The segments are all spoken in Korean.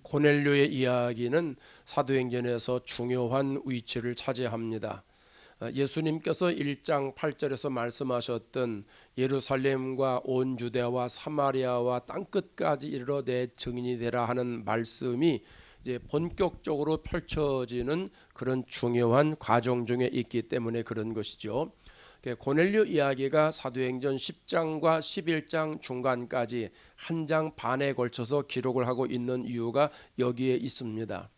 고넬료의 이야기는 사도행전에서 중요한 위치를 차지합니다. 예수님께서 1장 8절에서 말씀하셨던 예루살렘과 온 유대와 사마리아와 땅끝까지 이르러 내 증인이 되라 하는 말씀이 이제 본격적으로 펼쳐지는 그런 중요한 과정 중에 있기 때문에 그런 것이죠. 고넬료 이야기가 사도행전 10장과 11장 중간까지 한 장 반에 걸쳐서 기록을 하고 있는 이유가 여기에 있습니다.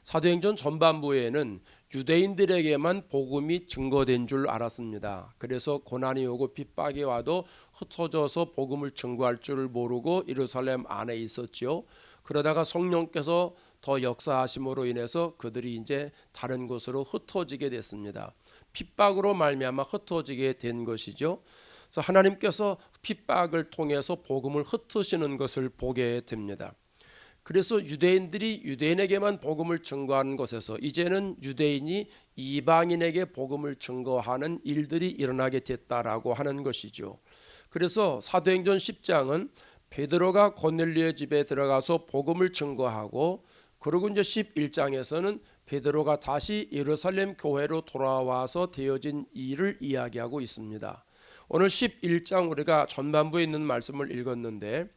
사도행전 전반부에는 유대인들에게만 복음이 증거된 줄 알았습니다. 그래서 고난이 오고 핍박이 와도 흩어져서 복음을 증거할 줄을 모르고 예루살렘 안에 있었죠. 그러다가 성령께서 더 역사하심으로 인해서 그들이 이제 다른 곳으로 흩어지게 됐습니다. 핍박으로 말미암아 흩어지게 된 것이죠. 그래서 하나님께서 핍박을 통해서 복음을 흩으시는 것을 보게 됩니다. 그래서 유대인들이 유대인에게만 복음을 증거하는 것에서 이제는 유대인이 이방인에게 복음을 증거하는 일들이 일어나게 됐다라고 하는 것이죠. 그래서 사도행전 10장은 베드로가 고넬료의 집에 들어가서 복음을 증거하고, 그리고 이제 11장에서는 베드로가 다시 예루살렘 교회로 돌아와서 되어진 일을 이야기하고 있습니다. 오늘 11장 우리가 전반부에 있는 말씀을 읽었는데,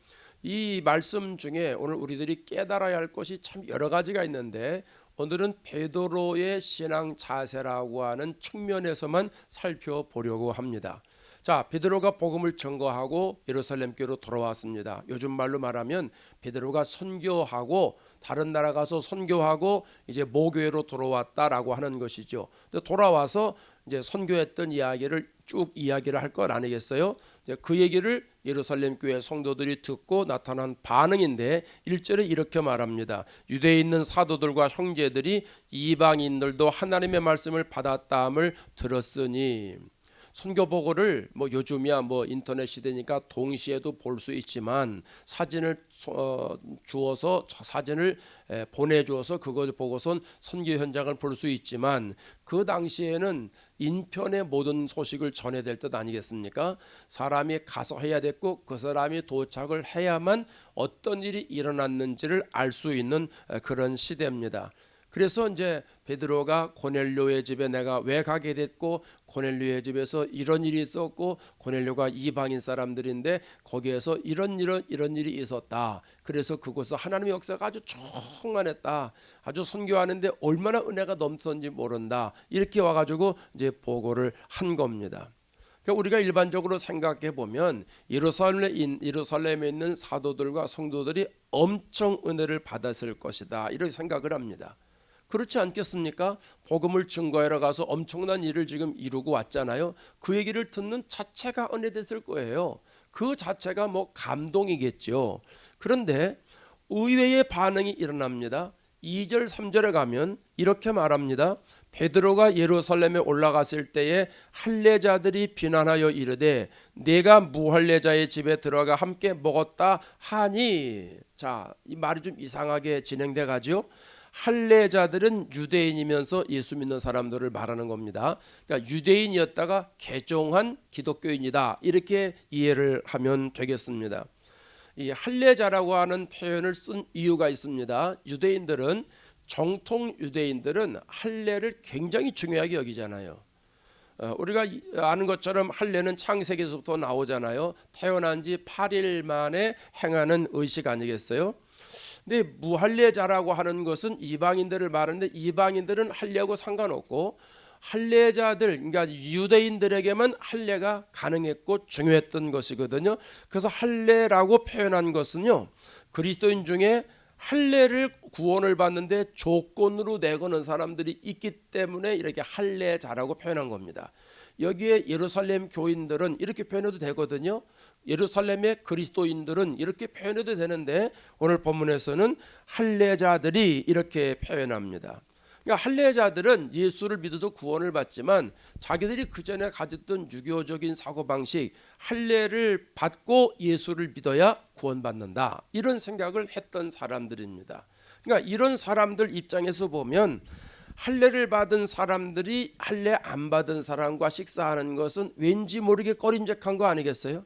이 말씀 중에 오늘 우리들이 깨달아야 할 것이 참 여러 가지가 있는데, 오늘은 베드로의 신앙 자세라고 하는 측면에서만 살펴보려고 합니다. 자, 베드로가 복음을 증거하고 예루살렘 교회로 돌아왔습니다. 요즘 말로 말하면 베드로가 선교하고 다른 나라 가서 선교하고 이제 모교회로 돌아왔다라고 하는 것이죠. 돌아와서 이제 선교했던 이야기를 쭉 이야기를 할 것 아니겠어요? 그 얘기를 예루살렘 교회 성도들이 듣고 나타난 반응인데 1절에 이렇게 말합니다. 유대에 있는 사도들과 형제들이 이방인들도 하나님의 말씀을 받았다함을 들었으니, 선교보고를 요즘이야 인터넷 시대니까 동시에도 볼 수 있지만 사진을 주어서 사진을 보내주어서 그걸 보고선 선교 현장을 볼 수 있지만, 그 당시에는 인편의 모든 소식을 전해야 될 것 아니겠습니까? 사람이 가서 해야 됐고 그 사람이 도착을 해야만 어떤 일이 일어났는지를 알 수 있는 그런 시대입니다. 그래서 이제 베드로가 고넬료의 집에 내가 왜 가게 됐고, 고넬료의 집에서 이런 일이 있었고, 고넬료가 이방인 사람들인데 거기에서 이런 일이 있었다. 그래서 그곳에서 하나님의 역사가 아주 충만했다. 아주 선교하는데 얼마나 은혜가 넘쳤는지 모른다. 이렇게 와가지고 이제 보고를 한 겁니다. 그러니까 우리가 일반적으로 생각해 보면 예루살렘에 있는 사도들과 성도들이 엄청 은혜를 받았을 것이다, 이렇게 생각을 합니다. 그렇지 않겠습니까? 복음을 증거하러 가서 엄청난 일을 지금 이루고 왔잖아요. 그 얘기를 듣는 자체가 은혜됐을 거예요. 그 자체가 감동이겠죠. 그런데 의외의 반응이 일어납니다. 2절 3절에 가면 이렇게 말합니다. 베드로가 예루살렘에 올라갔을 때에 할례자들이 비난하여 이르되 내가 무할례자의 집에 들어가 함께 먹었다 하니. 자, 이 말이 좀 이상하게 진행돼 가죠. 할례자들은 유대인이면서 예수 믿는 사람들을 말하는 겁니다. 그러니까 유대인이었다가 개종한 기독교인이다, 이렇게 이해를 하면 되겠습니다. 이 할례자라고 하는 표현을 쓴 이유가 있습니다. 정통 유대인들은 할례를 굉장히 중요하게 여기잖아요. 우리가 아는 것처럼 할례는 창세기에서부터 나오잖아요. 태어난 지 8일 만에 행하는 의식 아니겠어요? 근데 무할례자라고 하는 것은 이방인들을 말하는데, 이방인들은 할례하고 상관없고 할례자들, 그러니까 유대인들에게만 할례가 가능했고 중요했던 것이거든요. 그래서 할례라고 표현한 것은요, 그리스도인 중에 할례를 구원을 받는데 조건으로 내거는 사람들이 있기 때문에 이렇게 할례자라고 표현한 겁니다. 여기에 예루살렘 교인들은 이렇게 표현해도 되거든요. 예루살렘의 그리스도인들은 이렇게 표현해도 되는데, 오늘 본문에서는 할례자들이 이렇게 표현합니다. 그러니까 할례자들은 예수를 믿어도 구원을 받지만 자기들이 그 전에 가졌던 유교적인 사고방식, 할례를 받고 예수를 믿어야 구원받는다, 이런 생각을 했던 사람들입니다. 그러니까 이런 사람들 입장에서 보면 할례를 받은 사람들이 할례 안 받은 사람과 식사하는 것은 왠지 모르게 꺼림직한 거 아니겠어요?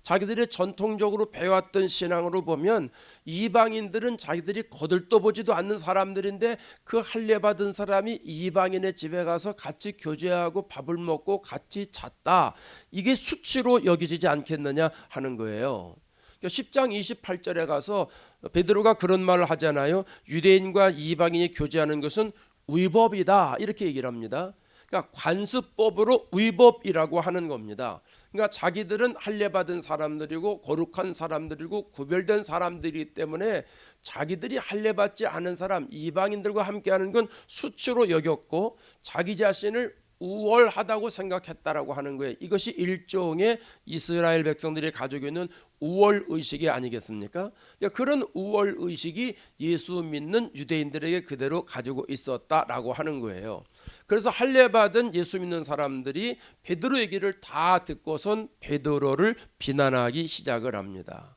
자기들이 전통적으로 배웠던 신앙으로 보면 이방인들은 자기들이 거들떠보지도 않는 사람들인데 그 할례 받은 사람이 이방인의 집에 가서 같이 교제하고 밥을 먹고 같이 잤다. 이게 수치로 여겨지지 않겠느냐 하는 거예요. 10장 28절에 가서 베드로가 그런 말을 하잖아요. 유대인과 이방인이 교제하는 것은 위법이다 이렇게 얘기를 합니다. 그러니까 관습법으로 위법이라고 하는 겁니다. 그러니까 자기들은 할례 받은 사람들이고 거룩한 사람들이고 구별된 사람들이기 때문에 자기들이 할례 받지 않은 사람 이방인들과 함께하는 건 수치로 여겼고 자기 자신을 우월하다고 생각했다라고 하는 거예요. 이것이 일종의 이스라엘 백성들이 가지고 있는 우월 의식이 아니겠습니까? 그러니까 그런 우월 의식이 예수 믿는 유대인들에게 그대로 가지고 있었다라고 하는 거예요. 그래서 할례 받은 예수 믿는 사람들이 베드로 얘기를 다 듣고선 베드로를 비난하기 시작을 합니다.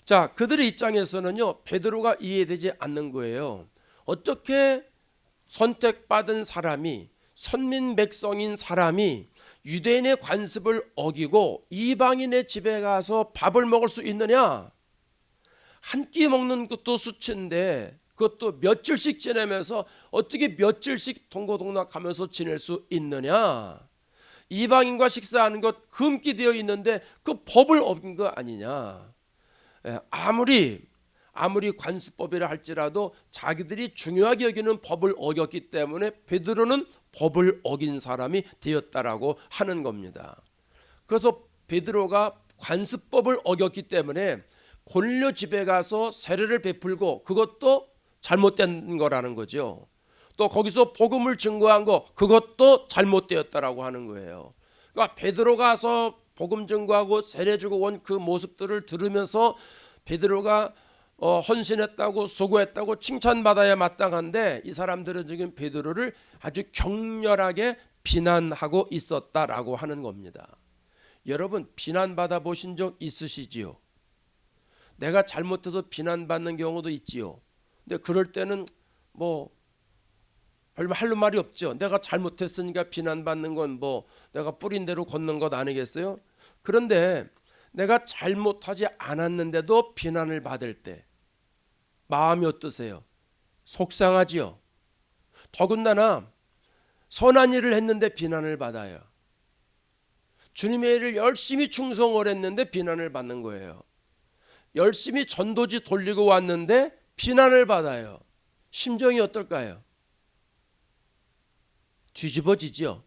자, 그들의 입장에서는요, 베드로가 이해되지 않는 거예요. 어떻게 선택받은 사람이 선민 백성인 사람이 유대인의 관습을 어기고 이방인의 집에 가서 밥을 먹을 수 있느냐? 한 끼 먹는 것도 수치인데 그것도 며칠씩 지내면서 어떻게 며칠씩 동고동락하면서 지낼 수 있느냐? 이방인과 식사하는 것 금기되어 있는데 그 법을 어긴 거 아니냐? 아무리 관습법이라 할지라도 자기들이 중요하게 여기는 법을 어겼기 때문에 베드로는 법을 어긴 사람이 되었다라고 하는 겁니다. 그래서 베드로가 관습법을 어겼기 때문에 고넬료 집에 가서 세례를 베풀고 그것도 잘못된 거라는 거죠. 또 거기서 복음을 증거한 거 그것도 잘못되었다라고 하는 거예요. 그러니까 베드로가 가서 복음 증거하고 세례 주고 온 그 모습들을 들으면서 베드로가 헌신했다고 수고했다고 칭찬받아야 마땅한데 이 사람들은 지금 베드로를 아주 격렬하게 비난하고 있었다라고 하는 겁니다. 여러분 비난받아 보신 적 있으시지요? 내가 잘못해서 비난받는 경우도 있지요. 근데 그럴 때는 뭐 별로 할 말이 없죠. 내가 잘못했으니까 비난받는 건 뭐 내가 뿌린 대로 걷는 것 아니겠어요? 그런데 내가 잘못하지 않았는데도 비난을 받을 때 마음이 어떠세요? 속상하지요. 더군다나 선한 일을 했는데 비난을 받아요. 주님의 일을 열심히 충성을 했는데 비난을 받는 거예요. 열심히 전도지 돌리고 왔는데 비난을 받아요. 심정이 어떨까요? 뒤집어지죠.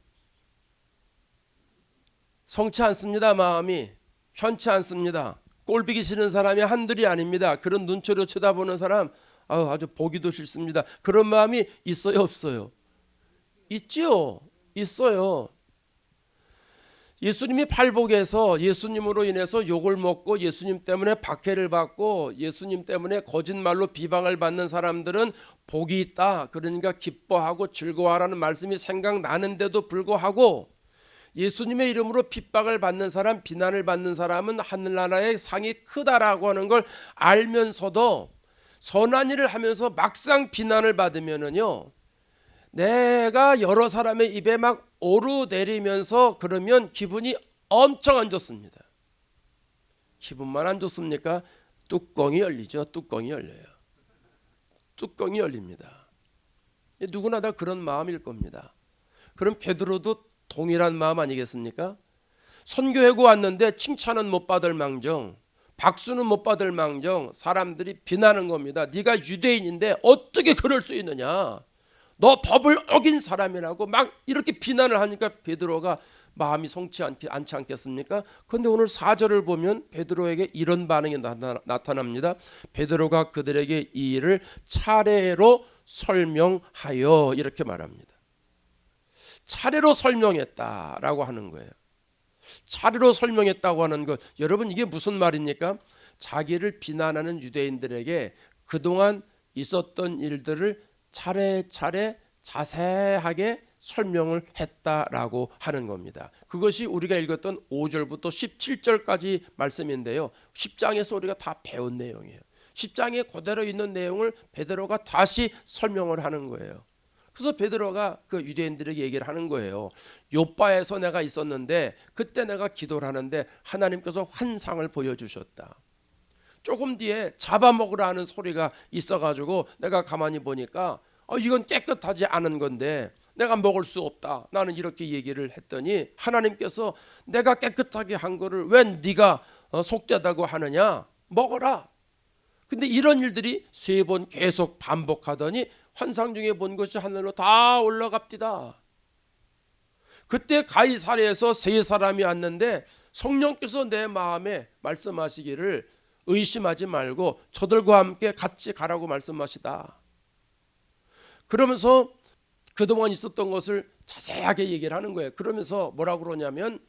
성치 않습니다. 마음이 편치 않습니다. 꼴보기 싫은 사람이 한둘이 아닙니다. 그런 눈초리로 쳐다보는 사람 아주 보기도 싫습니다. 그런 마음이 있어요 없어요? 있지요. 있어요. 예수님이 팔복에서 예수님으로 인해서 욕을 먹고 예수님 때문에 박해를 받고 예수님 때문에 거짓말로 비방을 받는 사람들은 복이 있다. 그러니까 기뻐하고 즐거워하라는 말씀이 생각나는데도 불구하고 예수님의 이름으로 핍박을 받는 사람, 비난을 받는 사람은 하늘나라의 상이 크다라고 하는 걸 알면서도 선한 일을 하면서 막상 비난을 받으면은요, 내가 여러 사람의 입에 막 오르내리면서 그러면 기분이 엄청 안 좋습니다. 기분만 안 좋습니까? 뚜껑이 열리죠. 뚜껑이 열려요. 뚜껑이 열립니다. 누구나 다 그런 마음일 겁니다. 그럼 베드로도 동일한 마음 아니겠습니까? 선교하고 왔는데 칭찬은 못 받을 망정, 박수는 못 받을 망정, 사람들이 비난하는 겁니다. 네가 유대인인데 어떻게 그럴 수 있느냐? 너 법을 어긴 사람이라고 막 이렇게 비난을 하니까 베드로가 마음이 성치 않지 않겠습니까? 그런데 오늘 4절을 보면 베드로에게 이런 반응이 나타납니다. 베드로가 그들에게 이 일을 차례로 설명하여 이렇게 말합니다. 차례로 설명했다라고 하는 거예요. 차례로 설명했다고 하는 것, 여러분 이게 무슨 말입니까? 자기를 비난하는 유대인들에게 그동안 있었던 일들을 차례차례 자세하게 설명을 했다라고 하는 겁니다. 그것이 우리가 읽었던 5절부터 17절까지 말씀인데요. 10장에서 우리가 다 배운 내용이에요. 10장에 그대로 있는 내용을 베드로가 다시 설명을 하는 거예요. 그래서 베드로가 그 유대인들에게 얘기를 하는 거예요. 요바에서 내가 있었는데 그때 내가 기도를 하는데 하나님께서 환상을 보여주셨다. 조금 뒤에 잡아먹으라 하는 소리가 있어가지고 내가 가만히 보니까 이건 깨끗하지 않은 건데 내가 먹을 수 없다. 나는 이렇게 얘기를 했더니 하나님께서 내가 깨끗하게 한 거를 왜 네가 속되다고 하느냐. 먹어라. 근데 이런 일들이 3번 계속 반복하더니 환상 중에 본 것이 하늘로 다 올라갑디다. 그때 가이사랴에서 3사람이 왔는데 성령께서 내 마음에 말씀하시기를 의심하지 말고 저들과 함께 같이 가라고 말씀하시다. 그러면서 그동안 있었던 것을 자세하게 얘기를 하는 거예요. 그러면서 뭐라고 그러냐면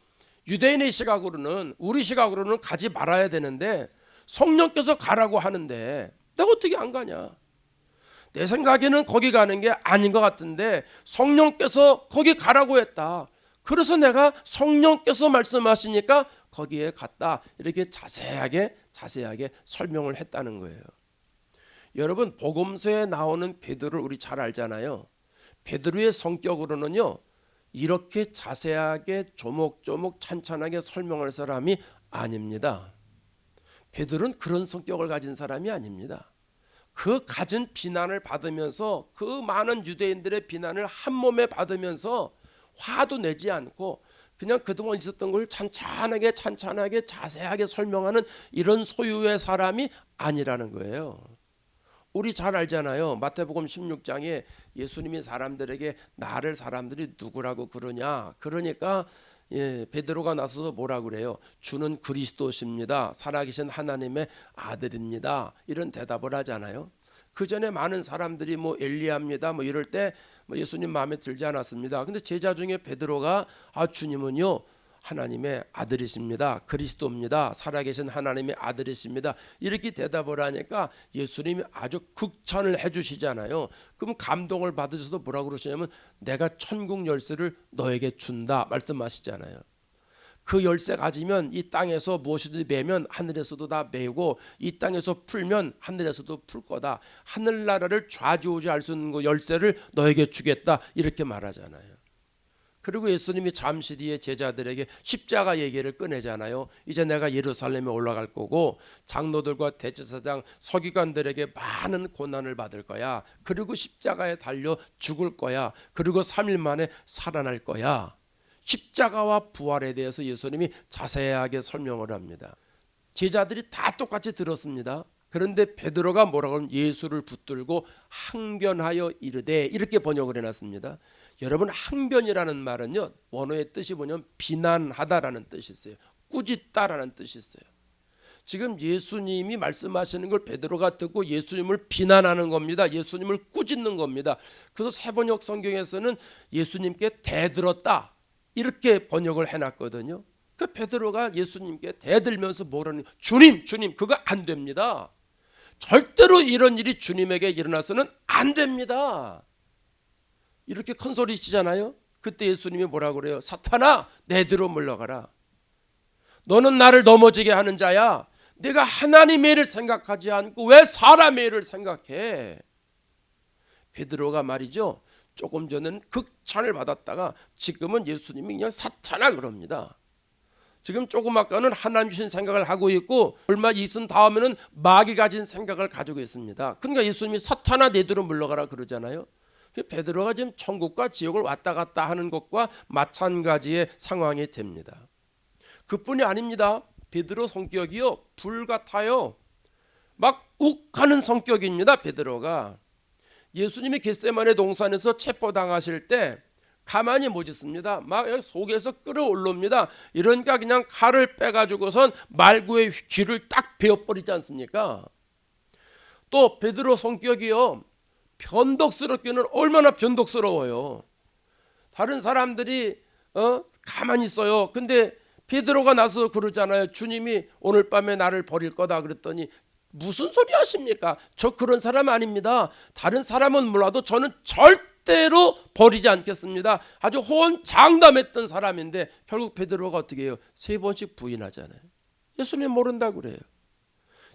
유대인의 시각으로는 우리 시각으로는 가지 말아야 되는데 성령께서 가라고 하는데 내가 어떻게 안 가냐. 내 생각에는 거기 가는 게 아닌 것 같은데 성령께서 거기 가라고 했다. 그래서 내가 성령께서 말씀하시니까 거기에 갔다. 이렇게 자세하게 설명을 했다는 거예요. 여러분 복음서에 나오는 베드로를 우리 잘 알잖아요. 베드로의 성격으로는요 이렇게 자세하게 조목조목 찬찬하게 설명할 사람이 아닙니다. 베드로는 그런 성격을 가진 사람이 아닙니다. 그 가진 비난을 받으면서 그 많은 유대인들의 비난을 한 몸에 받으면서 화도 내지 않고 그냥 그동안 있었던 걸 찬찬하게 자세하게 설명하는 이런 소유의 사람이 아니라는 거예요. 우리 잘 알잖아요. 마태복음 16장에 예수님이 사람들에게 나를 사람들이 누구라고 그러냐. 그러니까 베드로가 나서서 뭐라 그래요? 주는 그리스도십니다. 살아계신 하나님의 아들입니다. 이런 대답을 하잖아요. 그 전에 많은 사람들이 엘리야입니다. 이럴 때 예수님 마음에 들지 않았습니다. 근데 제자 중에 베드로가 주님은요 하나님의 아들이십니다. 그리스도입니다. 살아계신 하나님의 아들이십니다. 이렇게 대답을 하니까 예수님이 아주 극찬을 해주시잖아요. 그럼 감동을 받으셔서 뭐라고 그러시냐면 내가 천국 열쇠를 너에게 준다 말씀하시잖아요. 그 열쇠 가지면 이 땅에서 무엇이든지 매면 하늘에서도 다 매고 이 땅에서 풀면 하늘에서도 풀 거다. 하늘나라를 좌지우지할 수 있는 그 열쇠를 너에게 주겠다 이렇게 말하잖아요. 그리고 예수님이 잠시 뒤에 제자들에게 십자가 얘기를 꺼내잖아요. 이제 내가 예루살렘에 올라갈 거고 장로들과 대제사장 서기관들에게 많은 고난을 받을 거야. 그리고 십자가에 달려 죽을 거야. 그리고 3일 만에 살아날 거야. 십자가와 부활에 대해서 예수님이 자세하게 설명을 합니다. 제자들이 다 똑같이 들었습니다. 그런데 베드로가 뭐라고 하면 예수를 붙들고 항변하여 이르되 이렇게 번역을 해놨습니다. 여러분 항변이라는 말은요 원어의 뜻이 뭐냐면 비난하다라는 뜻이 있어요. 꾸짖다라는 뜻이 있어요. 지금 예수님이 말씀하시는 걸 베드로가 듣고 예수님을 비난하는 겁니다. 예수님을 꾸짖는 겁니다. 그래서 새번역 성경에서는 예수님께 대들었다 이렇게 번역을 해놨거든요. 그 베드로가 예수님께 대들면서 뭐라는 주님 그거 안 됩니다. 절대로 이런 일이 주님에게 일어나서는 안 됩니다. 이렇게 큰 소리 치잖아요. 그때 예수님이 뭐라고 그래요? 사탄아 내 뒤로 물러가라. 너는 나를 넘어지게 하는 자야. 내가 하나님의 일을 생각하지 않고 왜 사람의 일을 생각해? 베드로가 말이죠. 조금 전에는 극찬을 받았다가 지금은 예수님이 그냥 사탄아 그럽니다. 지금 조금 아까는 하나님 주신 생각을 하고 있고 얼마 있은 다음에는 마귀 가진 생각을 가지고 있습니다. 그러니까 예수님이 사탄아 내 뒤로 물러가라 그러잖아요. 베드로가 지금 천국과 지옥을 왔다 갔다 하는 것과 마찬가지의 상황이 됩니다. 그뿐이 아닙니다. 베드로 성격이요 불 같아요. 막 욱하는 성격입니다. 베드로가 예수님이 겟세마네 동산에서 체포당하실 때 가만히 못 있습니다. 막 속에서 끓어올릅니다. 이러니까 그냥 칼을 빼가지고선 말구의 귀를 딱 베어버리지 않습니까? 또 베드로 성격이요 변덕스럽기는 얼마나 변덕스러워요. 다른 사람들이 가만히 있어요. 근데 베드로가 나서 그러잖아요. 주님이 오늘 밤에 나를 버릴 거다 그랬더니 무슨 소리 하십니까? 저 그런 사람 아닙니다. 다른 사람은 몰라도 저는 절대로 버리지 않겠습니다. 아주 호언장담했던 사람인데 결국 베드로가 어떻게 해요? 3번씩 부인하잖아요. 예수님 모른다고 그래요.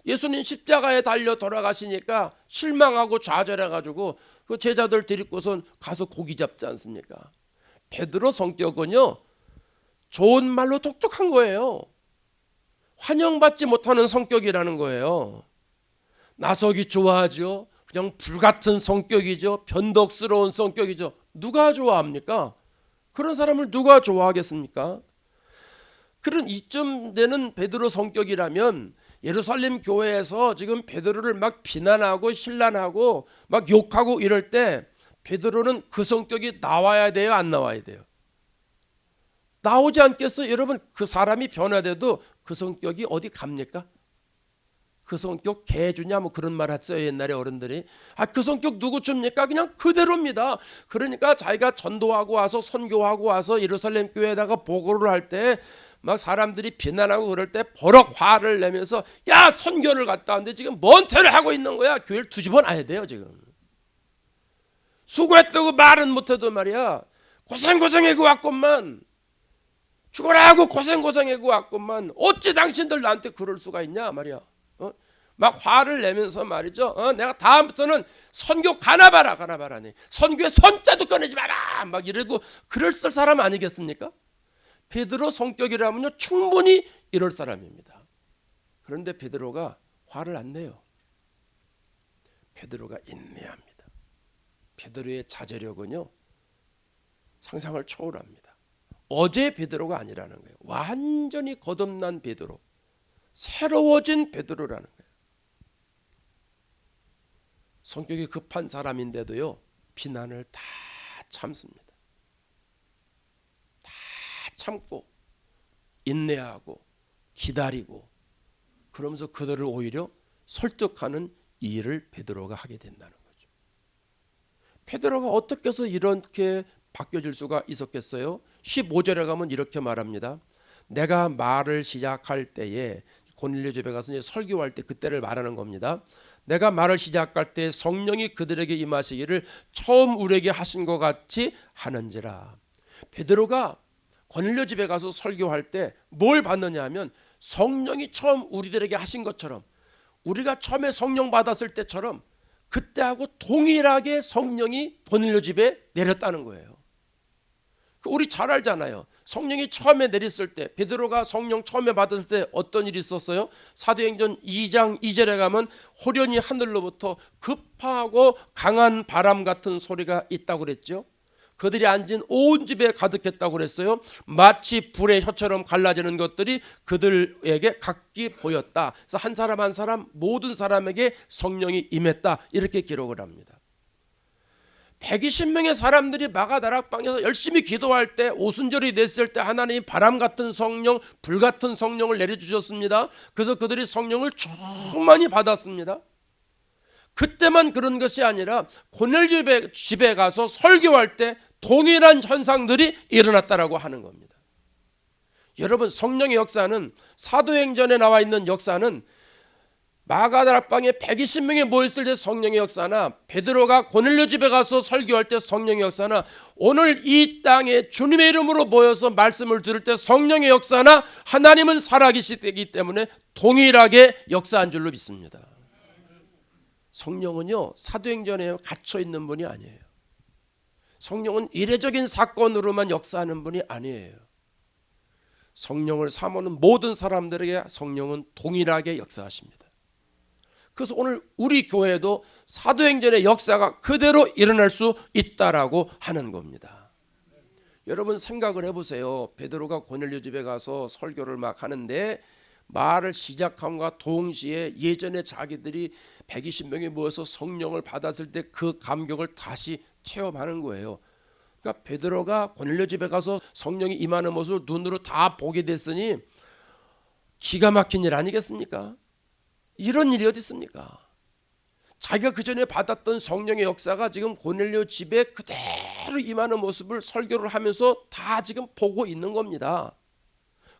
예수님 십자가에 달려 돌아가시니까 실망하고 좌절해가지고 그 제자들 데리고선 가서 고기 잡지 않습니까? 베드로 성격은요, 좋은 말로 똑똑한 거예요. 환영받지 못하는 성격이라는 거예요. 나서기 좋아하죠. 그냥 불같은 성격이죠. 변덕스러운 성격이죠. 누가 좋아합니까? 그런 사람을 누가 좋아하겠습니까? 그런 이쯤 되는 베드로 성격이라면 예루살렘 교회에서 지금 베드로를 막 비난하고 신란하고 막 욕하고 이럴 때 베드로는 그 성격이 나와야 돼요, 안 나와야 돼요? 나오지 않겠어요? 여러분, 그 사람이 변화돼도 그 성격이 어디 갑니까? 그 성격 개 주냐 뭐 그런 말 했어요, 옛날에 어른들이. 그 성격 누구 줍니까? 그냥 그대로입니다. 그러니까 자기가 전도하고 와서 선교하고 와서 예루살렘 교회에다가 보고를 할 때 막 사람들이 비난하고 그럴 때 버럭 화를 내면서 야, 선교를 갔다 왔는데 지금 뭔 죄를 하고 있는 거야? 교회를 뒤집어 놔야 돼요. 지금 수고했다고 말은 못해도 말이야, 고생해고 왔건만, 죽어라 하고 고생해고 왔건만, 어찌 당신들 나한테 그럴 수가 있냐 말이야. 막 화를 내면서 말이죠. 내가 다음부터는 선교 가나봐라네. 선교에 선자도 꺼내지 마라. 막 이러고 그럴 사람 아니겠습니까? 베드로 성격이라면요, 충분히 이럴 사람입니다. 그런데 베드로가 화를 안 내요. 베드로가 인내합니다. 베드로의 자제력은요, 상상을 초월합니다. 어제 베드로가 아니라는 거예요. 완전히 거듭난 베드로, 새로워진 베드로라는 거예요. 성격이 급한 사람인데도요, 비난을 다 참습니다. 다 참고 인내하고 기다리고, 그러면서 그들을 오히려 설득하는 일을 베드로가 하게 된다는 거죠. 베드로가 어떻게 해서 이렇게 바뀌어질 수가 있었겠어요? 15절에 가면 이렇게 말합니다. 내가 말을 시작할 때에, 고넬료 집에 가서 이제 설교할 때 그때를 말하는 겁니다. 내가 말을 시작할 때 성령이 그들에게 임하시기를 처음 우리에게 하신 것 같이 하는지라. 베드로가 고넬료 집에 가서 설교할 때 뭘 받느냐 하면, 성령이 처음 우리들에게 하신 것처럼, 우리가 처음에 성령 받았을 때처럼 그때하고 동일하게 성령이 고넬료 집에 내렸다는 거예요. 우리 잘 알잖아요. 성령이 처음에 내렸을 때, 베드로가 성령 처음에 받았을 때 어떤 일이 있었어요? 사도행전 2장 2절에 가면 호련히 하늘로부터 급하고 강한 바람 같은 소리가 있다고 그랬죠. 그들이 앉은 온 집에 가득했다고 그랬어요. 마치 불의 혀처럼 갈라지는 것들이 그들에게 각기 보였다. 그래서 한 사람 한 사람, 모든 사람에게 성령이 임했다, 이렇게 기록을 합니다. 120명의 사람들이 마가다락방에서 열심히 기도할 때, 오순절이 됐을 때 하나님이 바람 같은 성령, 불 같은 성령을 내려주셨습니다. 그래서 그들이 성령을 충만히 받았습니다. 그때만 그런 것이 아니라 고넬료 집에 가서 설교할 때 동일한 현상들이 일어났다라고 하는 겁니다. 여러분, 성령의 역사는, 사도행전에 나와 있는 역사는 마가다락방에 120명이 모였을 때 성령의 역사나, 베드로가 고넬료 집에 가서 설교할 때 성령의 역사나, 오늘 이 땅에 주님의 이름으로 모여서 말씀을 들을 때 성령의 역사나, 하나님은 살아계시기 때문에 동일하게 역사한 줄로 믿습니다. 성령은요, 사도행전에 갇혀 있는 분이 아니에요. 성령은 이례적인 사건으로만 역사하는 분이 아니에요. 성령을 사모하는 모든 사람들에게 성령은 동일하게 역사하십니다. 그래서 오늘 우리 교회도 사도행전의 역사가 그대로 일어날 수 있다라고 하는 겁니다. 여러분, 생각을 해보세요. 베드로가 고넬료 집에 가서 설교를 막 하는데, 말을 시작함과 동시에 예전에 자기들이 120명이 모여서 성령을 받았을 때 그 감격을 다시 체험하는 거예요. 그러니까 베드로가 고넬료 집에 가서 성령이 임하는 모습을 눈으로 다 보게 됐으니 기가 막힌 일 아니겠습니까? 이런 일이 어디 있습니까? 자기가 그 전에 받았던 성령의 역사가 지금 고넬료 집에 그대로 임하는 모습을 설교를 하면서 다 지금 보고 있는 겁니다.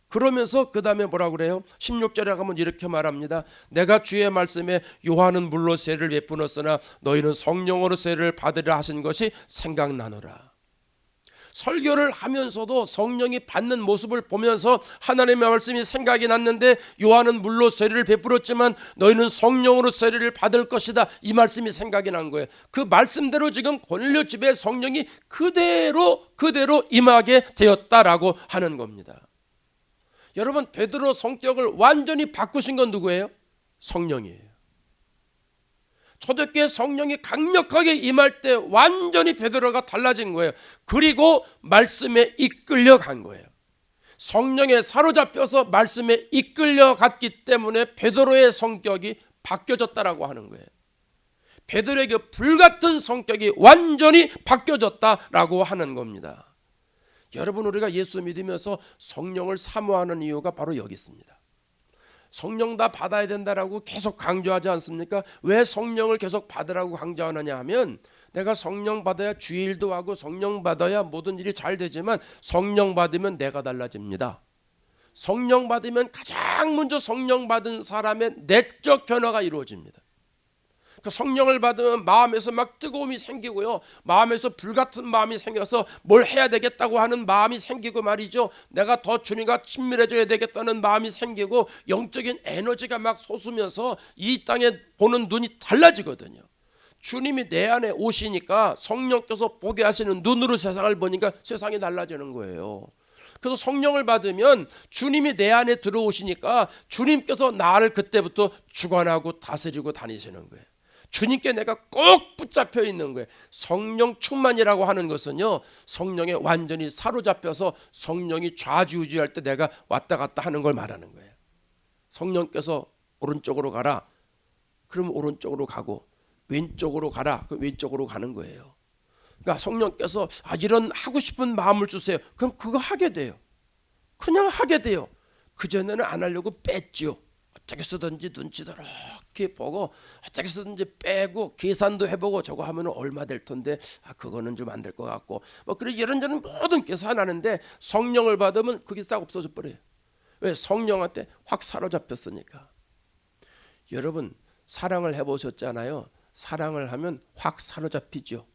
그러면서 그 다음에 뭐라고 그래요? 16절에 가면 이렇게 말합니다. 내가 주의 말씀에 요한은 물로 세를 베푸었으나 너희는 성령으로 세를 받으라 하신 것이 생각나노라. 설교를 하면서도 성령이 받는 모습을 보면서 하나님의 말씀이 생각이 났는데 요한은 물로 세례를 베풀었지만 너희는 성령으로 세례를 받을 것이다. 이 말씀이 생각이 난 거예요. 그 말씀대로 지금 고넬료 집에 성령이 그대로 임하게 되었다라고 하는 겁니다. 여러분, 베드로 성격을 완전히 바꾸신 건 누구예요? 성령이에요. 초대교회 성령이 강력하게 임할 때 완전히 베드로가 달라진 거예요. 그리고 말씀에 이끌려 간 거예요. 성령에 사로잡혀서 말씀에 이끌려 갔기 때문에 베드로의 성격이 바뀌어졌다라고 하는 거예요. 베드로의 그 불같은 성격이 완전히 바뀌어졌다라고 하는 겁니다. 여러분, 우리가 예수 믿으면서 성령을 사모하는 이유가 바로 여기 있습니다. 성령 다 받아야 된다라고 계속 강조하지 않습니까? 왜 성령을 계속 받으라고 강조하느냐 하면 내가 성령 받아야 주일도 하고 성령 받아야 모든 일이 잘 되지만 성령 받으면 내가 달라집니다. 성령 받으면 가장 먼저 성령 받은 사람의 내적 변화가 이루어집니다. 그 성령을 받으면 마음에서 막 뜨거움이 생기고요, 마음에서 불같은 마음이 생겨서 뭘 해야 되겠다고 하는 마음이 생기고 말이죠, 내가 더 주님과 친밀해져야 되겠다는 마음이 생기고 영적인 에너지가 막 솟으면서 이 땅에 보는 눈이 달라지거든요. 주님이 내 안에 오시니까 성령께서 보게 하시는 눈으로 세상을 보니까 세상이 달라지는 거예요. 그래서 성령을 받으면 주님이 내 안에 들어오시니까 주님께서 나를 그때부터 주관하고 다스리고 다니시는 거예요. 주님께 내가 꼭 붙잡혀 있는 거예요. 성령 충만이라고 하는 것은요, 성령에 완전히 사로잡혀서 성령이 좌지우지할 때 내가 왔다 갔다 하는 걸 말하는 거예요. 성령께서 오른쪽으로 가라, 그러면 오른쪽으로 가고, 왼쪽으로 가라, 그럼 왼쪽으로 가는 거예요. 그러니까 성령께서 이런 하고 싶은 마음을 주세요. 그럼 그거 하게 돼요. 그냥 하게 돼요. 그전에는 안 하려고 뺐지요. 어떻게 쓰든지 눈치도 이렇게 보고 어떻게 쓰든지 빼고 계산도 해보고 저거 하면 얼마 될 텐데 그거는 좀 안 될 것 같고 뭐 그래 이런저런 모든 계산하는데 성령을 받으면 그게 싹 없어져 버려요. 왜? 성령한테 확 사로잡혔으니까. 여러분, 사랑을 해보셨잖아요. 사랑을 하면 확 사로잡히죠.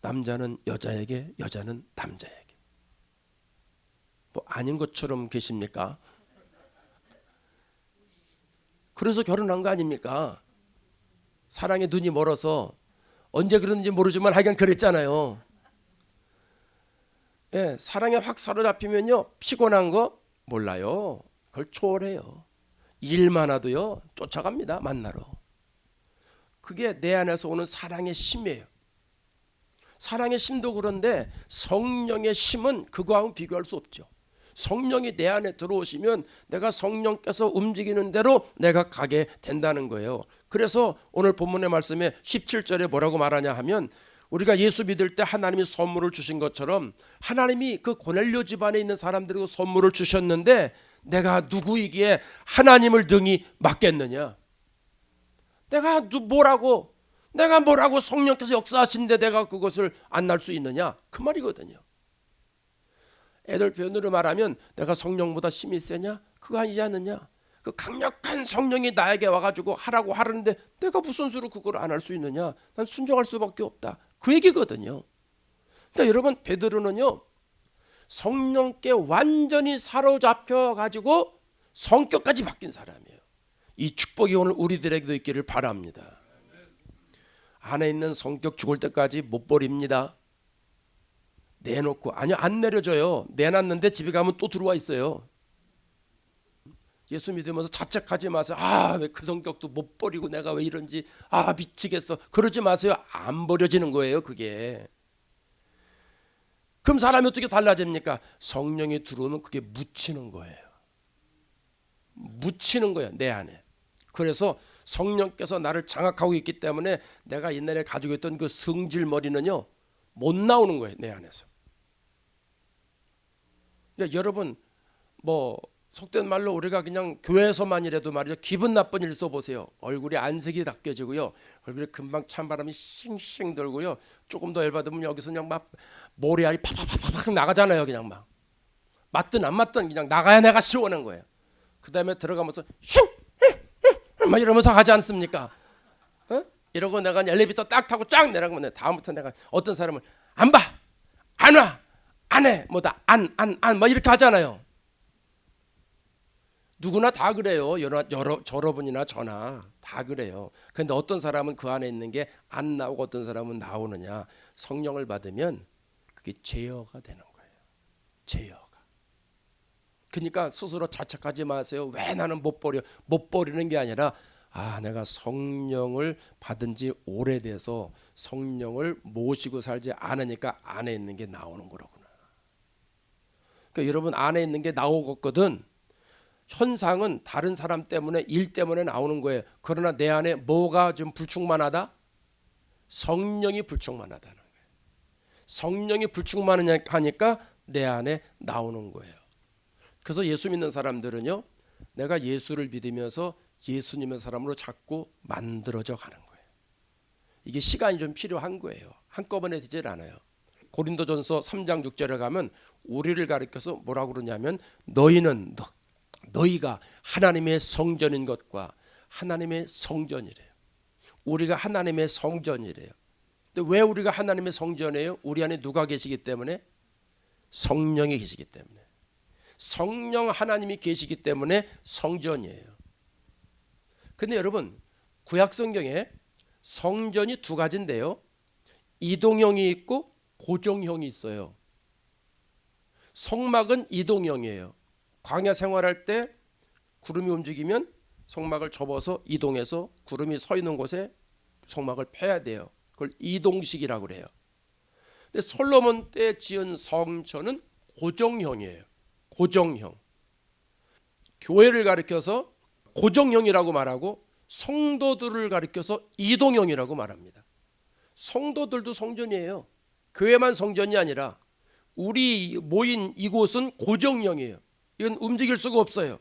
남자는 여자에게, 여자는 남자에게. 뭐 아닌 것처럼 계십니까? 그래서 결혼한 거 아닙니까? 사랑에 눈이 멀어서 언제 그랬는지 모르지만 하여간 그랬잖아요. 예, 사랑에 확 사로잡히면요, 피곤한 거 몰라요. 그걸 초월해요. 일만 하도요 쫓아갑니다, 만나러. 그게 내 안에서 오는 사랑의 심이에요. 사랑의 심도 그런데 성령의 심은 그거하고 비교할 수 없죠. 성령이 내 안에 들어오시면 내가 성령께서 움직이는 대로 내가 가게 된다는 거예요. 그래서 오늘 본문의 말씀에 17절에 뭐라고 말하냐 하면, 우리가 예수 믿을 때 하나님이 선물을 주신 것처럼 하나님이 그 고넬료 집안에 있는 사람들에게 선물을 주셨는데 내가 누구이기에 하나님을 등이 맞겠느냐? 내가 뭐라고 성령께서 역사하시는데 내가 그것을 안 날 수 있느냐? 그 말이거든요. 애들 표현으로 말하면 내가 성령보다 힘이 세냐? 그거 아니지 않느냐? 그 강력한 성령이 나에게 와가지고 하라고 하는데 내가 무슨 수로 그걸 안 할 수 있느냐? 난 순종할 수밖에 없다. 그 얘기거든요. 그러니까 여러분, 베드로는요 성령께 완전히 사로잡혀 가지고 성격까지 바뀐 사람이에요. 이 축복이 오늘 우리들에게도 있기를 바랍니다. 안에 있는 성격 죽을 때까지 못 버립니다. 내놓고, 아니요, 안 내려줘요. 내놨는데 집에 가면 또 들어와 있어요. 예수 믿으면서 자책하지 마세요. 왜 그 성격도 못 버리고 내가 왜 이런지 미치겠어. 그러지 마세요. 안 버려지는 거예요, 그게. 그럼 사람이 어떻게 달라집니까? 성령이 들어오면 그게 묻히는 거예요. 묻히는 거예요, 내 안에. 그래서 성령께서 나를 장악하고 있기 때문에 내가 옛날에 가지고 있던 그 성질머리는요 못 나오는 거예요, 내 안에서. 그러니까 여러분, 뭐 속된 말로 우리가 그냥 교회에서만이라도 말이죠, 기분 나쁜 일 써보세요. 얼굴에 안색이 닦여지고요, 얼굴에 금방 찬바람이 싱싱 돌고요, 조금 더 열받으면 여기서 그냥 막 모래알이 팍팍팍팍 나가잖아요. 그냥 막 맞든 안 맞든 그냥 나가야 내가 시원한 거예요. 그 다음에 들어가면서 막 이러면서 하지 않습니까? 이러고 내가 엘리베이터 딱 타고 쫙 내려가면 다음부터 내가 어떤 사람을 안 봐, 안 와, 안 해, 뭐다, 안, 막 이렇게 하잖아요. 누구나 다 그래요. 여러분이나 저나 다 그래요. 그런데 어떤 사람은 그 안에 있는 게 안 나오고 어떤 사람은 나오느냐. 성령을 받으면 그게 제어가 되는 거예요. 제어가. 그러니까 스스로 자책하지 마세요. 왜 나는 못 버려? 못 버리는 게 아니라 내가 성령을 받은 지 오래돼서 성령을 모시고 살지 않으니까 안에 있는 게 나오는 거로구나. 그러니까 여러분 안에 있는 게 나오거든. 현상은 다른 사람 때문에 일 때문에 나오는 거예요. 그러나 내 안에 뭐가 좀 불충만하다? 성령이 불충만하다는 거예요. 성령이 불충만하니까 내 안에 나오는 거예요. 그래서 예수 믿는 사람들은요, 내가 예수를 믿으면서 예수님의 사람으로 자꾸 만들어져 가는 거예요. 이게 시간이 좀 필요한 거예요. 한꺼번에 되질 않아요. 고린도전서 3장 6절에 가면 우리를 가리켜서 뭐라고 그러냐면 너희가 하나님의 성전인 것과 하나님의 성전이래요. 우리가 하나님의 성전이래요. 근데 왜 우리가 하나님의 성전이에요? 우리 안에 누가 계시기 때문에? 성령이 계시기 때문에. 성령 하나님이 계시기 때문에 성전이에요. 근데 여러분, 구약 성경에 성전이 두 가지인데요. 이동형이 있고 고정형이 있어요. 성막은 이동형이에요. 광야 생활할 때 구름이 움직이면 성막을 접어서 이동해서 구름이 서 있는 곳에 성막을 펴야 돼요. 그걸 이동식이라고 그래요. 근데 솔로몬 때 지은 성전은 고정형이에요. 고정형. 교회를 가리켜서 고정형이라고 말하고 성도들을 가리켜서 이동형이라고 말합니다. 성도들도 성전이에요. 교회만 성전이 아니라 우리 모인 이곳은 고정형이에요. 이건 움직일 수가 없어요.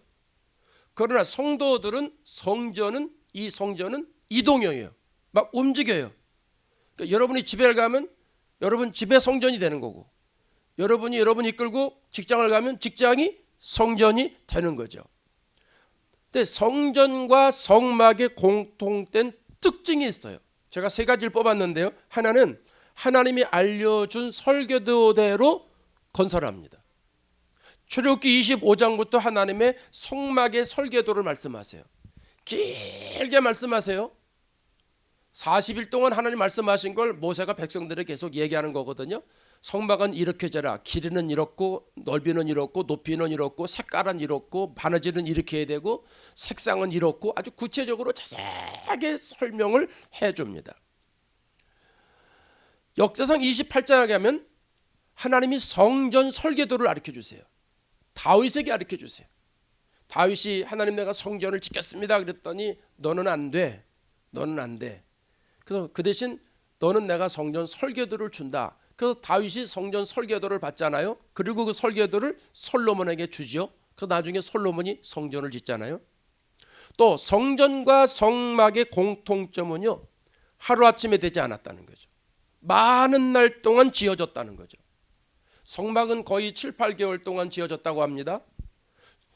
그러나 성도들은 이 성전은 이동형이에요. 막 움직여요. 그러니까 여러분이 집에 가면 여러분 집에 성전이 되는 거고, 여러분 이끌고 직장을 가면 직장이 성전이 되는 거죠. 근데 성전과 성막의 공통된 특징이 있어요. 제가 세 가지를 뽑았는데요. 하나는 하나님이 알려준 설계도대로 건설합니다. 출애굽기 25장부터 하나님의 성막의 설계도를 말씀하세요. 길게 말씀하세요. 40일 동안 하나님 말씀하신 걸 모세가 백성들에게 계속 얘기하는 거거든요. 성막은 이렇게 되라. 길이는 이렇고 넓이는 이렇고 높이는 이렇고 색깔은 이렇고 바느질은 이렇게 해야 되고 색상은 이렇고 아주 구체적으로 자세하게 설명을 해줍니다. 역사상 28장에 가면 하나님이 성전 설계도를 가르쳐주세요. 다윗에게 가르쳐주세요. 다윗이 하나님 내가 성전을 짓겠습니다 그랬더니 너는 안 돼. 너는 안 돼. 그래서 그 대신 너는 내가 성전 설계도를 준다. 그래서 다윗이 성전 설계도를 받잖아요. 그리고 그 설계도를 솔로몬에게 주죠. 그래서 나중에 솔로몬이 성전을 짓잖아요. 또 성전과 성막의 공통점은요, 하루아침에 되지 않았다는 거죠. 많은 날 동안 지어졌다는 거죠. 성막은 거의 7, 8개월 동안 지어졌다고 합니다.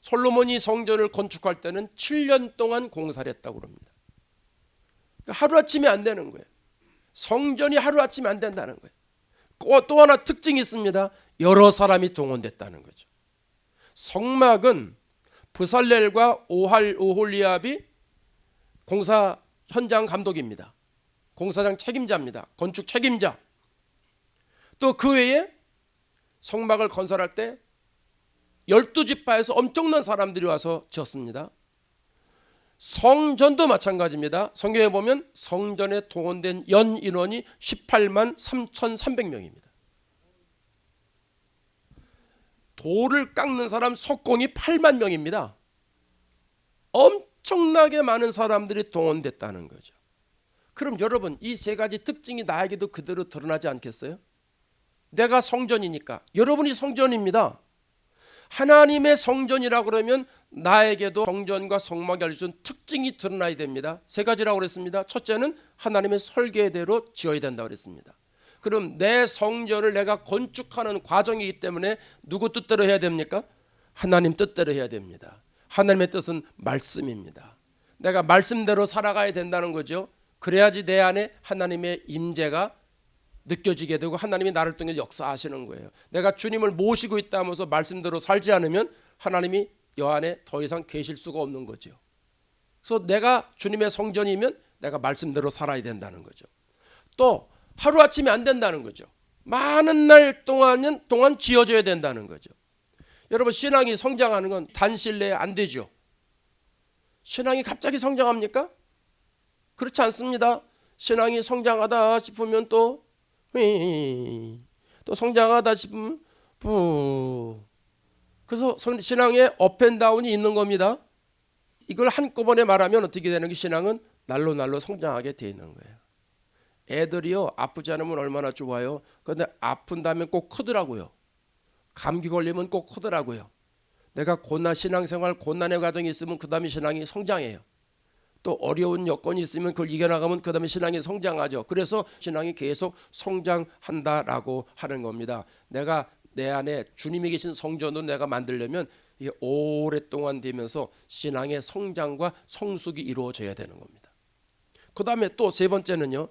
솔로몬이 성전을 건축할 때는 7년 동안 공사를 했다고 합니다. 그러니까 하루아침에 안 되는 거예요. 성전이 하루아침에 안 된다는 거예요. 또 하나 특징이 있습니다. 여러 사람이 동원됐다는 거죠. 성막은 브살렐과 오홀리압이 공사 현장 감독입니다. 공사장 책임자입니다. 건축 책임자. 또 그 외에 성막을 건설할 때 12지파에서 엄청난 사람들이 와서 지었습니다. 성전도 마찬가지입니다. 성경에 보면 성전에 동원된 연 인원이 18만 3,300명입니다. 돌을 깎는 사람 석공이 8만 명입니다. 엄청나게 많은 사람들이 동원됐다는 거죠. 그럼 여러분, 이 세 가지 특징이 나에게도 그대로 드러나지 않겠어요? 내가 성전이니까. 여러분이 성전입니다. 하나님의 성전이라고 그러면 나에게도 성전과 성막이 알려준 특징이 드러나야 됩니다. 세 가지라고 그랬습니다. 첫째는 하나님의 설계대로 지어야 된다고 그랬습니다. 그럼 내 성전을 내가 건축하는 과정이기 때문에 누구 뜻대로 해야 됩니까? 하나님 뜻대로 해야 됩니다. 하나님의 뜻은 말씀입니다. 내가 말씀대로 살아가야 된다는 거죠. 그래야지 내 안에 하나님의 임재가 느껴지게 되고 하나님이 나를 통해 역사하시는 거예요. 내가 주님을 모시고 있다면서 말씀대로 살지 않으면 하나님이 여 안에 더 이상 계실 수가 없는 거죠. 그래서 내가 주님의 성전이면 내가 말씀대로 살아야 된다는 거죠. 또 하루아침에 안 된다는 거죠. 많은 날 동안 지어져야 된다는 거죠. 여러분, 신앙이 성장하는 건 단시일 내에 안 되죠. 신앙이 갑자기 성장합니까? 그렇지 않습니다. 신앙이 성장하다 싶으면 또 성장하다 싶으면 그래서 신앙에 업앤다운이 있는 겁니다. 이걸 한꺼번에 말하면 어떻게 되는 게 신앙은 날로 날로 성장하게 돼 있는 거예요. 애들이요, 아프지 않으면 얼마나 좋아요. 그런데 아픈 다음에 꼭 크더라고요. 감기 걸리면 꼭 크더라고요. 내가 신앙생활 고난의 과정이 있으면 그 다음에 신앙이 성장해요. 또 어려운 여건이 있으면 그걸 이겨나가면 그 다음에 신앙이 성장하죠. 그래서 신앙이 계속 성장한다라고 하는 겁니다. 내가 내 안에 주님이 계신 성전으로 내가 만들려면 이게 오랫동안 되면서 신앙의 성장과 성숙이 이루어져야 되는 겁니다. 그 다음에 또 세 번째는요,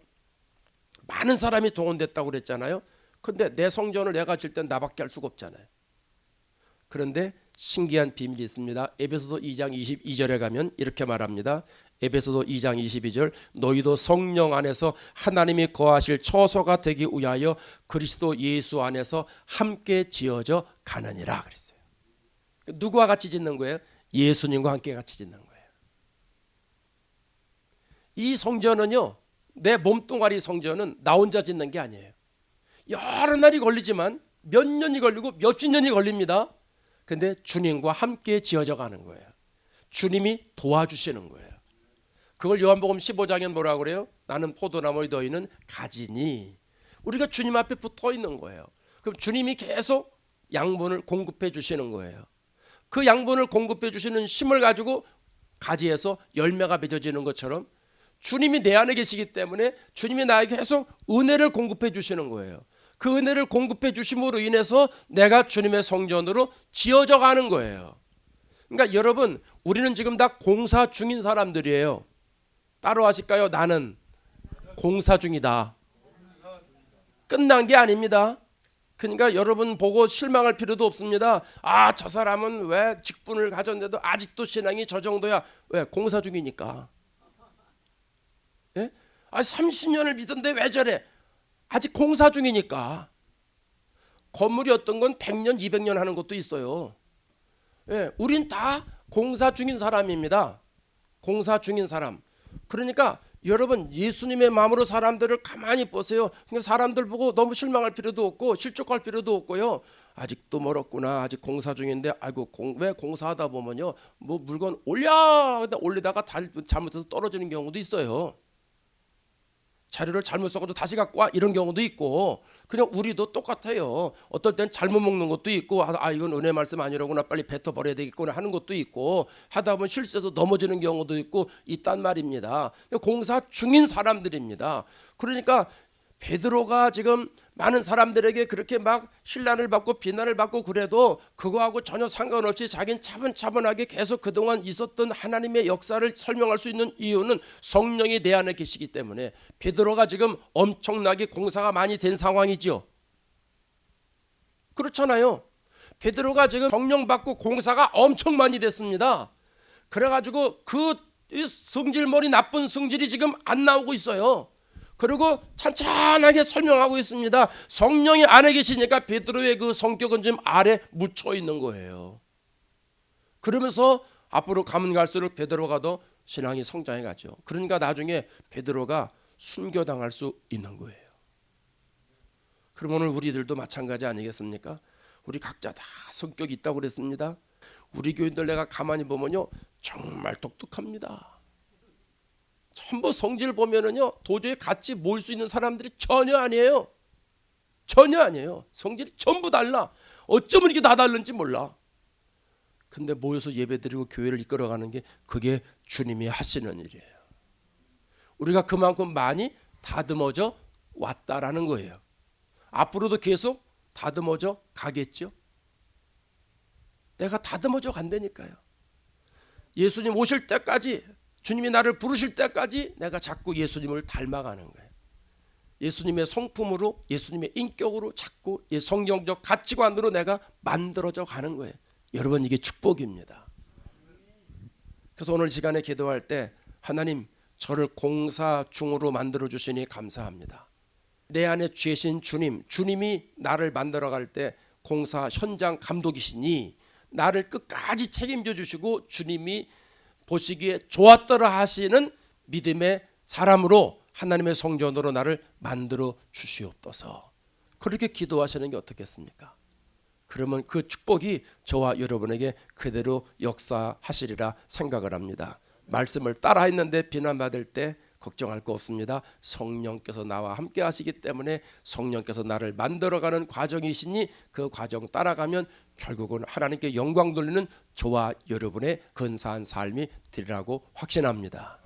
많은 사람이 동원됐다고 그랬잖아요. 근데 내 성전을 내가 질 땐 나밖에 할 수가 없잖아요. 그런데 신기한 비밀이 있습니다. 에베소서 2장 22절에 가면 이렇게 말합니다. 에베소서 2장 22절, 너희도 성령 안에서 하나님이 거하실 처소가 되기 위하여 그리스도 예수 안에서 함께 지어져 가느니라 그랬어요. 누구와 같이 짓는 거예요? 예수님과 함께 같이 짓는 거예요. 이 성전은요, 내 몸뚱아리 성전은 나 혼자 짓는 게 아니에요. 여러 날이 걸리지만 몇 년이 걸리고 몇십 년이 걸립니다. 근데 주님과 함께 지어져 가는 거예요. 주님이 도와주시는 거예요. 그걸 요한복음 15장에 뭐라고 그래요? 나는 포도나무에 너희는 가지니. 우리가 주님 앞에 붙어 있는 거예요. 그럼 주님이 계속 양분을 공급해 주시는 거예요. 그 양분을 공급해 주시는 힘을 가지고 가지에서 열매가 맺어지는 것처럼 주님이 내 안에 계시기 때문에 주님이 나에게 계속 은혜를 공급해 주시는 거예요. 그 은혜를 공급해 주심으로 인해서 내가 주님의 성전으로 지어져 가는 거예요. 그러니까 여러분, 우리는 지금 다 공사 중인 사람들이에요. 따로 하실까요? 나는 공사 중이다. 끝난 게 아닙니다. 그러니까 여러분 보고 실망할 필요도 없습니다. 아, 저 사람은 왜 직분을 가졌는데도 아직도 신앙이 저 정도야. 왜? 공사 중이니까. 예? 아, 30년을 믿었는데 왜 저래? 아직 공사 중이니까. 건물이 어떤 건 100년, 200년 하는 것도 있어요. 예, 우린 다 공사 중인 사람입니다. 공사 중인 사람. 그러니까 여러분, 예수님의 마음으로 사람들을 가만히 보세요. 그러니까 사람들 보고 너무 실망할 필요도 없고 실족할 필요도 없고요. 아직도 멀었구나. 아직 공사 중인데 아이고 왜 공사하다 보면요, 뭐 물건 근데 올리다가 잘못해서 떨어지는 경우도 있어요. 자료를 잘못 써가지고 다시 갖고 와 이런 경우도 있고, 그냥 우리도 똑같아요. 어떨 땐 잘못 먹는 것도 있고, 이건 은혜 말씀 아니라구나, 빨리 뱉어버려야 되겠구나 하는 것도 있고, 하다 보면 실수해서 넘어지는 경우도 있고 있단 말입니다. 공사 중인 사람들입니다. 그러니까 베드로가 지금 많은 사람들에게 그렇게 막 신란을 받고 비난을 받고 그래도 그거하고 전혀 상관없이 자기는 차분차분하게 계속 그동안 있었던 하나님의 역사를 설명할 수 있는 이유는 성령이 내 안에 계시기 때문에. 베드로가 지금 엄청나게 공사가 많이 된 상황이죠. 그렇잖아요. 베드로가 지금 성령 받고 공사가 엄청 많이 됐습니다. 그래가지고 그 성질머리 나쁜 성질이 지금 안 나오고 있어요. 그리고 찬찬하게 설명하고 있습니다. 성령이 안에 계시니까 베드로의 그 성격은 지금 아래 묻혀 있는 거예요. 그러면서 앞으로 가면 갈수록 베드로가 더 신앙이 성장해 가죠. 그러니까 나중에 베드로가 순교당할 수 있는 거예요. 그럼 오늘 우리들도 마찬가지 아니겠습니까? 우리 각자 다 성격이 있다고 그랬습니다. 우리 교인들 내가 가만히 보면요, 정말 똑똑합니다. 전부 성질 보면은요, 도저히 같이 모일 수 있는 사람들이 전혀 아니에요. 전혀 아니에요. 성질이 전부 달라. 어쩌면 이게 다 다른지 몰라. 근데 모여서 예배드리고 교회를 이끌어가는 게 그게 주님이 하시는 일이에요. 우리가 그만큼 많이 다듬어져 왔다라는 거예요. 앞으로도 계속 다듬어져 가겠죠. 내가 다듬어져 간다니까요. 예수님 오실 때까지, 주님이 나를 부르실 때까지 내가 자꾸 예수님을 닮아가는 거예요. 예수님의 성품으로, 예수님의 인격으로 자꾸 성경적 가치관으로 내가 만들어져 가는 거예요. 여러분, 이게 축복입니다. 그래서 오늘 시간에 기도할 때 하나님, 저를 공사 중으로 만들어 주시니 감사합니다. 내 안에 계신 주님, 주님이 나를 만들어 갈 때 공사 현장 감독이시니 나를 끝까지 책임져 주시고 주님이 보시기에 좋았더라 하시는 믿음의 사람으로, 하나님의 성전으로 나를 만들어 주시옵소서. 그렇게 기도하시는 게 어떻겠습니까? 그러면 그 축복이 저와 여러분에게 그대로 역사하시리라 생각을 합니다. 말씀을 따라 했는데 비난받을 때 걱정할 거 없습니다. 성령께서 나와 함께 하시기 때문에 성령께서 나를 만들어가는 과정이시니 그 과정 따라가면 결국은 하나님께 영광 돌리는 저와 여러분의 근사한 삶이 되리라고 확신합니다.